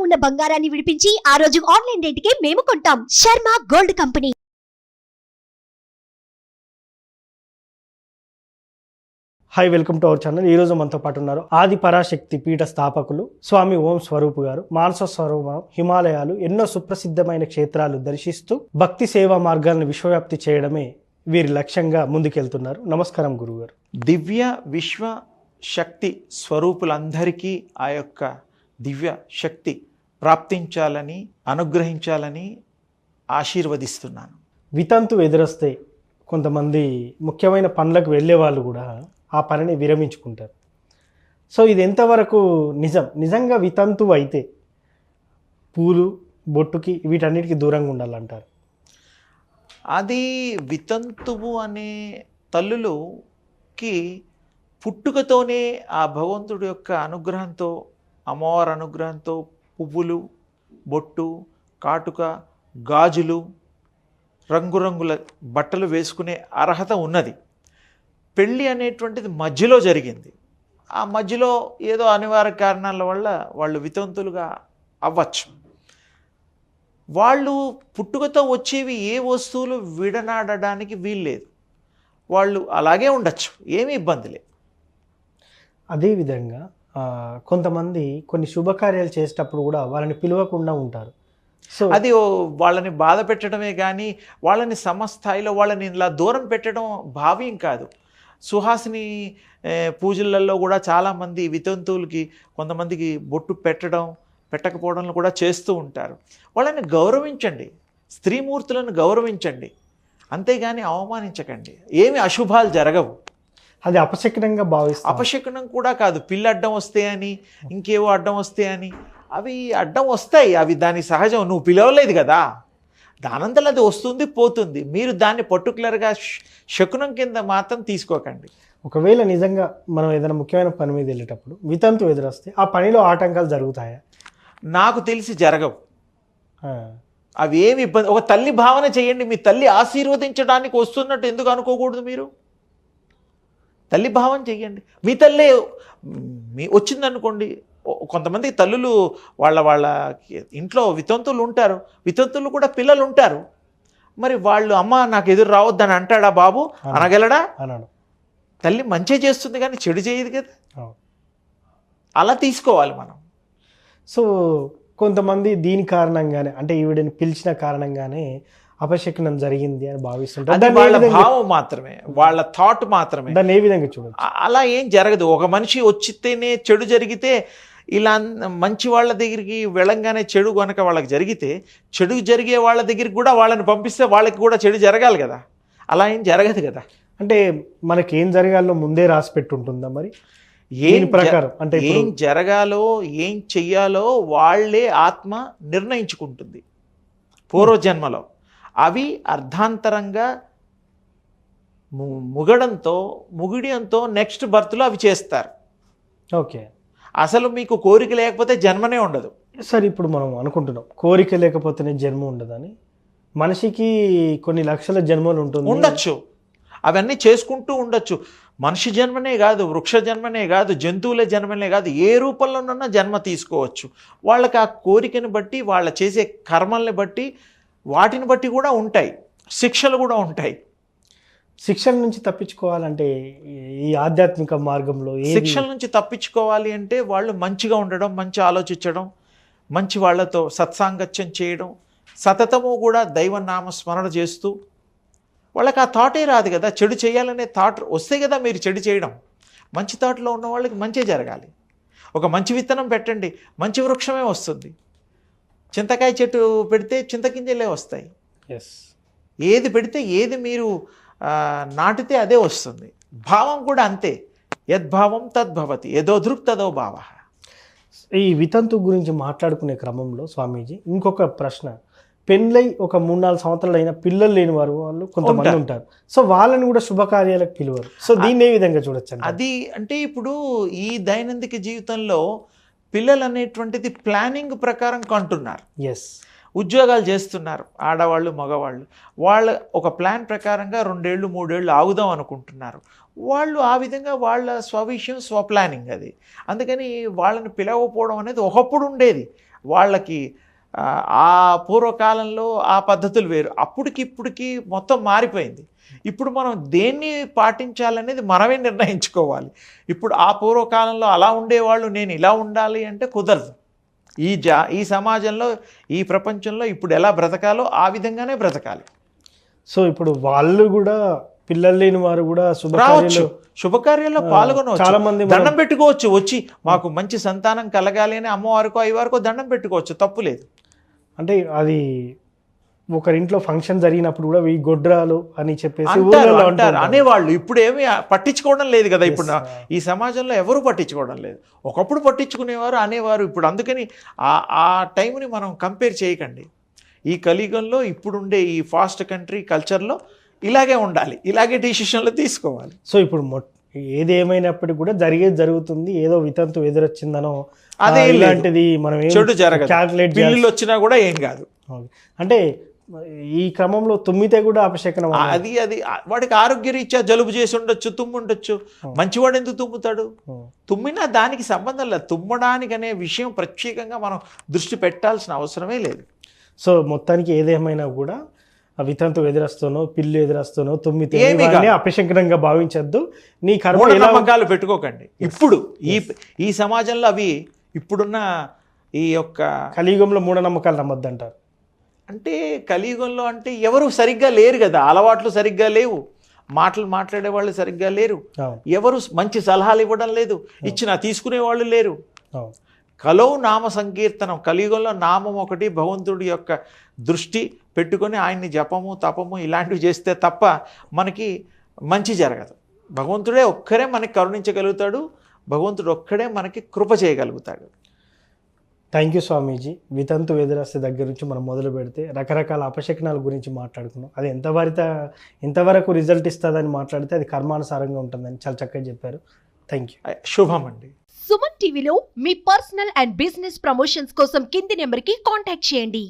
ఉన్న బంగారాన్ని విడిపించి ఆ రోజు ఆన్లైన్ రేటుకే మేము కొంటాం. Sharma gold company. Hi, welcome to our channel. ఈ రోజు మనతో పాటు ఉన్నారు ఆది పరాశక్తి పీఠ స్థాపకులు స్వామి ఓం స్వరూప్ గారు. మానస స్వరూపం, హిమాలయాలు, ఎన్నో సుప్రసిద్ధమైన క్షేత్రాలు దర్శిస్తూ భక్తి సేవా మార్గాలను విశ్వవ్యాప్తి చేయడమే వీరి లక్ష్యంగా ముందుకెళ్తున్నారు. నమస్కారం గురుగారు. దివ్య విశ్వ శక్తి స్వరూపులందరికీ ఆ యొక్క దివ్య శక్తి ప్రాప్తించాలని, అనుగ్రహించాలని ఆశీర్వదిస్తున్నాను. వితంతు ఎదురొస్తే కొంతమంది ముఖ్యమైన పనులకు వెళ్ళే వాళ్ళు కూడా ఆ పనిని విరమించుకుంటారు. సో ఇది ఎంతవరకు నిజంగా వితంతు అయితే పూలు, బొట్టుకి, వీటన్నిటికీ దూరంగా ఉండాలంటారు. అది వితంతువు అనే తల్లులకి పుట్టుకతోనే ఆ భగవంతుడి యొక్క అనుగ్రహంతో, అమ్మవారి అనుగ్రహంతో పువ్వులు, బొట్టు, కాటుక, గాజులు, రంగురంగుల బట్టలు వేసుకునే అర్హత ఉన్నది. పెళ్ళి అనేటువంటిది మధ్యలో జరిగింది. ఆ మధ్యలో ఏదో అనివార్య కారణాల వల్ల వాళ్ళు వితంతులుగా అవ్వచ్చు. వాళ్ళు పుట్టుకతో వచ్చేవి ఏ వస్తువులు విడనాడడానికి వీల్లేదు. వాళ్ళు అలాగే ఉండొచ్చు, ఏమీ ఇబ్బంది లేదు. అదేవిధంగా కొంతమంది కొన్ని శుభకార్యాలు చేసేటప్పుడు కూడా వాళ్ళని పిలవకుండా ఉంటారు. సో అది వాళ్ళని బాధ పెట్టడమే కానీ వాళ్ళని సమస్థాయిలో వాళ్ళని ఇలా దూరం పెట్టడం భావ్యం కాదు. సుహాసిని పూజలలో కూడా చాలామంది వితంతువులకి కొంతమందికి బొట్టు పెట్టకపోవడంలో కూడా చేస్తూ ఉంటారు. వాళ్ళని గౌరవించండి, స్త్రీమూర్తులను గౌరవించండి, అంతేగాని అవమానించకండి. ఏమి అశుభాలు జరగవు. అది అపశకునంగా భావిస్తాం. అపశకునం కూడా కాదు. పిల్లి అడ్డం వస్తే అని, ఇంకేవో అడ్డం వస్తే అని, అవి అడ్డం వస్తాయి. అవి దాని సహజం. నువ్వు పిలవలేదు కదా, దానంతలో అది వస్తుంది పోతుంది. మీరు దాన్ని పర్టికులర్గా శకునం కింద మాత్రం తీసుకోకండి. ఒకవేళ నిజంగా మనం ఏదైనా ముఖ్యమైన పని మీద వెళ్ళేటప్పుడు వితంతు ఎదురొస్తే ఆ పనిలో ఆటంకాలు జరుగుతాయా? నాకు తెలిసి జరగవు. అవి ఏమి ఇబ్బంది. ఒక తల్లి భావన చేయండి. మీ తల్లి ఆశీర్వదించడానికి వస్తున్నట్టు ఎందుకు అనుకోకూడదు? మీరు తల్లి భావన చెయ్యండి. మీ తల్లే వచ్చిందనుకోండి. కొంతమంది తల్లులు వాళ్ళ ఇంట్లో వితంతులు ఉంటారు, వితంతులు కూడా పిల్లలు ఉంటారు. మరి వాళ్ళు అమ్మ నాకు ఎదురు రావద్దని అంటాడా బాబు? అనగలడా? అన్నాడు. తల్లి మంచి చేస్తుంది కానీ చెడు చేయదు కదా. అలా తీసుకోవాలి మనం. సో కొంతమంది దీని కారణంగానే, అంటే ఈవిడని పిలిచిన కారణంగానే అపశకునం జరిగింది అని భావిస్తుంటారు. అది వాళ్ళ భావం మాత్రమే, వాళ్ళ థాట్ మాత్రమే. దాన్ని ఏ విధంగా చూడొచ్చు? అలా ఏం జరగదు. ఒక మనిషి వచ్చితేనే చెడు జరిగితే, ఇలా మంచి వాళ్ళ దగ్గరికి వెళ్ళంగానే చెడు కనుక వాళ్ళకి జరిగితే, చెడు జరిగే వాళ్ళ దగ్గరికి కూడా వాళ్ళని పంపిస్తే వాళ్ళకి కూడా చెడు జరగాలి కదా. అలా ఏం జరగదు కదా. అంటే మనకి ఏం జరగాలో ముందే రాసి పెట్టుంటుందా మరి? ఏం ప్రకారం అంటే ఏం జరగాలో ఏం చెయ్యాలో వాళ్ళే ఆత్మ నిర్ణయించుకుంటుంది పూర్వజన్మలో. అవి అర్ధాంతరంగా ముగిడియంతో నెక్స్ట్ బర్త్లో అవి చేస్తారు. ఓకే. అసలు మీకు కోరిక లేకపోతే జన్మనే ఉండదు. సరే, ఇప్పుడు మనం అనుకుంటున్నాం కోరిక లేకపోతేనే జన్మ ఉండదని. మనిషికి కొన్ని లక్షల జన్మలు ఉండొచ్చు, అవన్నీ చేసుకుంటూ ఉండొచ్చు. మనిషి జన్మనే కాదు, వృక్ష జన్మనే కాదు, జంతువుల జన్మనే కాదు, ఏ రూపంలోనన్నా జన్మ తీసుకోవచ్చు. వాళ్ళకి ఆ కోరికని బట్టి, వాళ్ళ చేసే కర్మల్ని బట్టి, వాటిని బట్టి కూడా ఉంటాయి, శిక్షలు కూడా ఉంటాయి. శిక్షల నుంచి తప్పించుకోవాలంటే ఈ ఆధ్యాత్మిక మార్గంలో శిక్షల నుంచి తప్పించుకోవాలి అంటే వాళ్ళు మంచిగా ఉండడం, మంచి ఆలోచించడం, మంచి వాళ్ళతో సత్సాంగత్యం చేయడం, సతతము కూడా దైవనామ స్మరణ చేస్తూ, వాళ్ళకి ఆ థాటే రాదు కదా. చెడు చేయాలనే థాట్ వస్తే కదా మీరు చెడు చేయడం. మంచి థాట్లో ఉన్న వాళ్ళకి మంచి జరగాలి. ఒక మంచి విత్తనం పెట్టండి, మంచి వృక్షమే వస్తుంది. చింతకాయ చెట్టు పెడితే చింతగింజలే వస్తాయి. ఏది పెడితే, ఏది మీరు నాటితే అదే వస్తుంది. భావం కూడా అంతే. యద్భావం తద్భవతి, యదోదృక్ తదో భావ. ఈ వితంతు గురించి మాట్లాడుకునే క్రమంలో స్వామీజీ ఇంకొక ప్రశ్న. పెళ్ళై ఒక 3-4 సంవత్సరాలు అయిన పిల్లలు లేని వాళ్ళు కొంతమంది ఉంటారు. సో వాళ్ళని కూడా శుభకార్యాలకు పిలువరు. సో దీన్ని ఏ విధంగా చూడొచ్చు? అది అంటే ఇప్పుడు ఈ దైనందిక జీవితంలో పిల్లలు అనేటువంటిది ప్లానింగ్ ప్రకారం కంటున్నారు. ఉద్యోగాలు చేస్తున్నారు ఆడవాళ్ళు, మగవాళ్ళు. వాళ్ళ ఒక ప్లాన్ ప్రకారంగా 2 ఏళ్ళు 3 ఏళ్ళు ఆగుదాం అనుకుంటున్నారు. వాళ్ళు ఆ విధంగా వాళ్ళ స్వవిషయం, స్వప్లానింగ్ అది. అందుకని వాళ్ళని పిలవకపోవడం అనేది ఒకప్పుడు ఉండేది. వాళ్ళకి ఆ పూర్వకాలంలో ఆ పద్ధతులు వేరు, అప్పటికి ఇప్పటికి మొత్తం మారిపోయింది. ఇప్పుడు మనం దేన్ని పాటించాలనేది మనమే నిర్ణయించుకోవాలి. ఇప్పుడు ఆ పూర్వకాలంలో అలా ఉండేవాళ్ళు నేను ఇలా ఉండాలి అంటే కుదరదు. ఈ సమాజంలో ఈ ప్రపంచంలో ఇప్పుడు ఎలా బ్రతకాలో ఆ విధంగానే బ్రతకాలి. సో ఇప్పుడు వాళ్ళు కూడా పిల్లలు లేని వారు కూడా రావచ్చు, శుభకార్యాల్లో పాల్గొనవచ్చు, చాలా మంది దండం పెట్టుకోవచ్చు, వచ్చి మాకు మంచి సంతానం కలగాలి అని అమ్మవారికో అయ్యవారికో దండం పెట్టుకోవచ్చు, తప్పు లేదు. అంటే అది ఒకరింట్లో ఫంక్షన్ జరిగినప్పుడు కూడా ఈ గొడ్రాలు అని చెప్పేసి అంటారు ఊళ్ళలో అంటారు అంటారు. అనేవాళ్ళు. ఇప్పుడు ఏమీ పట్టించుకోవడం లేదు కదా. ఇప్పుడు ఈ సమాజంలో ఎవరు పట్టించుకోవడం లేదు. ఒకప్పుడు పట్టించుకునేవారు, అనేవారు. ఇప్పుడు అందుకని ఆ టైంని మనం కంపేర్ చేయకండి. ఈ కలియుగంలో ఇప్పుడుండే ఈ ఫాస్ట్ కంట్రీ కల్చర్లో ఇలాగే ఉండాలి, ఇలాగే డిసిషన్లు తీసుకోవాలి. సో ఇప్పుడు ఏది ఏమైనప్పటికీ కూడా జరిగేది జరుగుతుంది. ఏదో వితంతు ఎదురొచ్చిందనో అదే ఇలాంటిది మనం చెడు జరగదు, క్యాల్కులేట్ పిల్లులు వచ్చినా కూడా ఏం కాదు. అంటే ఈ క్రమంలో తుమ్మితే కూడా అపశకనం. అది వాడికి ఆరోగ్యరీత్యా జలుబు చేసి ఉండొచ్చు, తుమ్ము ఉండొచ్చు. మంచివాడు ఎందుకు తుమ్ముతాడు? తుమ్మినా దానికి సంబంధం లేదు. తుమ్మడానికి అనే విషయం ప్రత్యేకంగా మనం దృష్టి పెట్టాల్సిన అవసరమే లేదు. సో మొత్తానికి ఏదేమైనా కూడా వితంతు ఎదురస్తానో పిల్లు ఎదురస్తానో తుమ్మితే అపశకనంగా భావించద్దు. నీ కర్మ నమ్మకాలు పెట్టుకోకండి. ఇప్పుడు ఈ సమాజంలో అవి ఇప్పుడున్న ఈ యొక్క కలియుగంలో మూఢనమ్మకాలు నమ్మద్దు అంటారు. అంటే కలియుగంలో అంటే ఎవరు సరిగ్గా లేరు కదా, అలవాట్లు సరిగ్గా లేవు, మాటలు మాట్లాడే వాళ్ళు సరిగ్గా లేరు, ఎవరు మంచి సలహాలు ఇవ్వడం లేదు, ఇచ్చిన తీసుకునే వాళ్ళు లేరు. కలో నామ సంకీర్తనం, కలియుగంలో నామం ఒకటి, భగవంతుడి యొక్క దృష్టి పెట్టుకొని ఆయన్ని జపము తపము ఇలాంటివి చేస్తే తప్ప మనకి మంచి జరగదు. భగవంతుడే ఒక్కరే మనకి కరుణించగలుగుతాడు, భగవంతుడు ఒక్కడే మనకి కృప చేయగలుగుతాడు. థ్యాంక్ యూ స్వామీజీ. వితంతు ఎదురస్తే దగ్గర నుంచి మనం మొదలు పెడితే రకరకాల అపశకనాల గురించి మాట్లాడుకున్నాం. అది ఎంతవరకు రిజల్ట్ ఇస్తుందని మాట్లాడితే అది కర్మానుసారంగా ఉంటుందని చాలా చక్కగా చెప్పారు. Thank you. శుభం అండి. సుమన్ టీవీలో మీ పర్సనల్ అండ్ బిజినెస్ ప్రమోషన్స్ కోసం కింది నెంబర్కి కాంటాక్ట్ చేయండి.